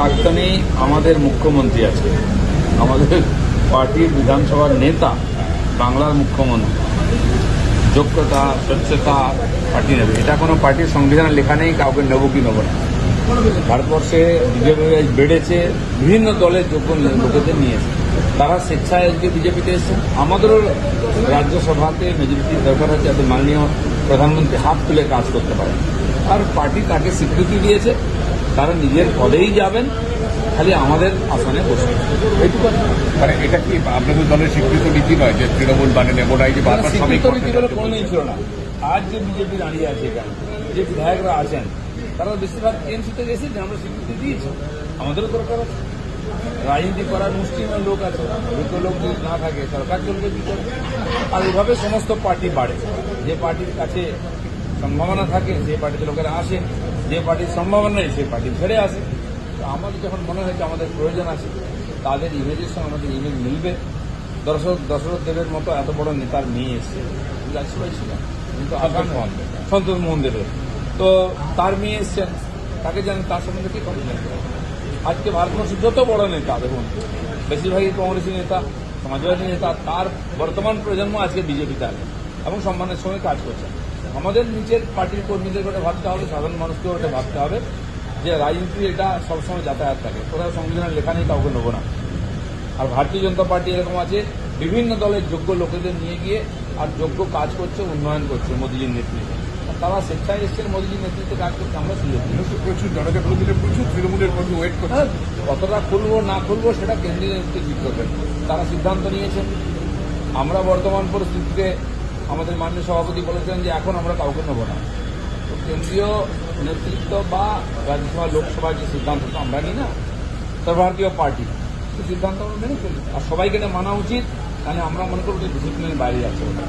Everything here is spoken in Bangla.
প্রাক্তনে আমাদের মুখ্যমন্ত্রী আছে, আমাদের পার্টির বিধানসভার নেতা, বাংলার মুখ্যমন্ত্রী। যোগ্যতা, স্বচ্ছতা পার্টি নেবে, এটা কোনো পার্টির সংবিধানে লেখা নেই কাউকে নেবো কি নেবো না। ভারতবর্ষে বিজেপি বেড়েছে, বিভিন্ন দলের যোগ্য লোকেদের নিয়েছে, তারা স্বেচ্ছায় আজকে বিজেপিতে এসেছে। আমাদেরও রাজ্যসভাতে মেজরিটি দরকার হচ্ছে যাতে মাননীয় প্রধানমন্ত্রী হাত তুলে কাজ করতে পারেন। আর পার্টি তাকে স্বীকৃতি দিয়েছে, তারা নিজের পদেই যাবেন, খালি আমাদের আসনে বসবেন, এইটুকু। মানে এটা কি আপনাদের দলের স্বীকৃত নীতি নয় যে তৃণমূল মানে নেবো না, এই যে বারবার সবাই স্বীকৃত নীতি বলে কোনোদিন ছিল না। আজ যে বিজেপি দাঁড়িয়ে আছে এখানে, যে বিধায়করা আছেন, তারা বেশিরভাগ টিএমসিতে গেছে, আমরা স্বীকৃতি দিয়েছি, আমাদেরও দরকার আছে। রাজনীতি করার মুষ্টিমেয় লোক আছে, যোগ্য লোক যদি না থাকে সরকার চলবে কি করে? আর এইভাবে সমস্ত পার্টি বাড়ে। যে পার্টির কাছে সম্ভাবনা থাকে সেই পার্টিতে লোকেরা আসে, যে পার্টির সম্ভাবনা নেই সেই পার্টি ছেড়ে আসে। তো আমাদের যখন মনে হয় যে আমাদের প্রয়োজন আছে, তাদের ইমেজের সঙ্গে আমাদের ইমেজ মিলবে। দশরথ দেবের মতো এত বড় নেতার মেয়ে এসছে, যাচ্ছি পাইছি না, কিন্তু সন্তোষ মোহন দেবের, তো তার মেয়ে এসছেন, তাকে জানেন, তার সম্বন্ধে কি কমপ্লেন করে? আজকে ভারতবর্ষের যত বড় নেতা দেখুন, বেশিরভাগই কংগ্রেসী নেতা, সমাজবাদী নেতা, তার বর্তমান প্রজন্ম আজকে বিজেপিতে আছে এবং সম্মানের সঙ্গে কাজ করছে। আমাদের নিচের পার্টির কর্মীদের ওটা ভাবতে হবে, সাধারণ মানুষকেও ওটা ভাবতে হবে যে রাজনীতি এটা সবসময় যাতায়াত থাকে, কোথাও সংবিধানে লেখা নেই কাউকে নেবো না। আর ভারতীয় জনতা পার্টি এরকম আছে, বিভিন্ন দলের যোগ্য লোকেদের নিয়ে গিয়ে আর যোগ্য কাজ করছে, উন্নয়ন করছে মোদীজির নেতৃত্বে। তারা স্বেচ্ছায় এসছেন মোদীজির নেতৃত্বে কাজ করছে, আমরা সুযোগ দিই। প্রচুর জনজাগরণ দিলে প্রচুর তৃণমূলের মধ্যে ওয়েট করছে। কতটা খুলবো না খুলবো সেটা কেন্দ্রীয় নেতৃত্ব করবেন, তারা সিদ্ধান্ত নিয়েছেন। আমরা বর্তমান পরিস্থিতিতে আমাদের মাননীয় সভাপতি বলেছেন যে এখন আমরা কাউকে নেব না। তো কেন্দ্রীয় নেতৃত্ব বা রাজ্যসভা লোকসভার যে সিদ্ধান্ত তো আমরা নিই না, সর্বভারতীয় পার্টি সিদ্ধান্ত আমরা মেনে চলি, আর সবাইকে মানা উচিত, তাহলে আমরা মনে করব যে ডিসিপ্লিনের বাইরে যাচ্ছে ওটা।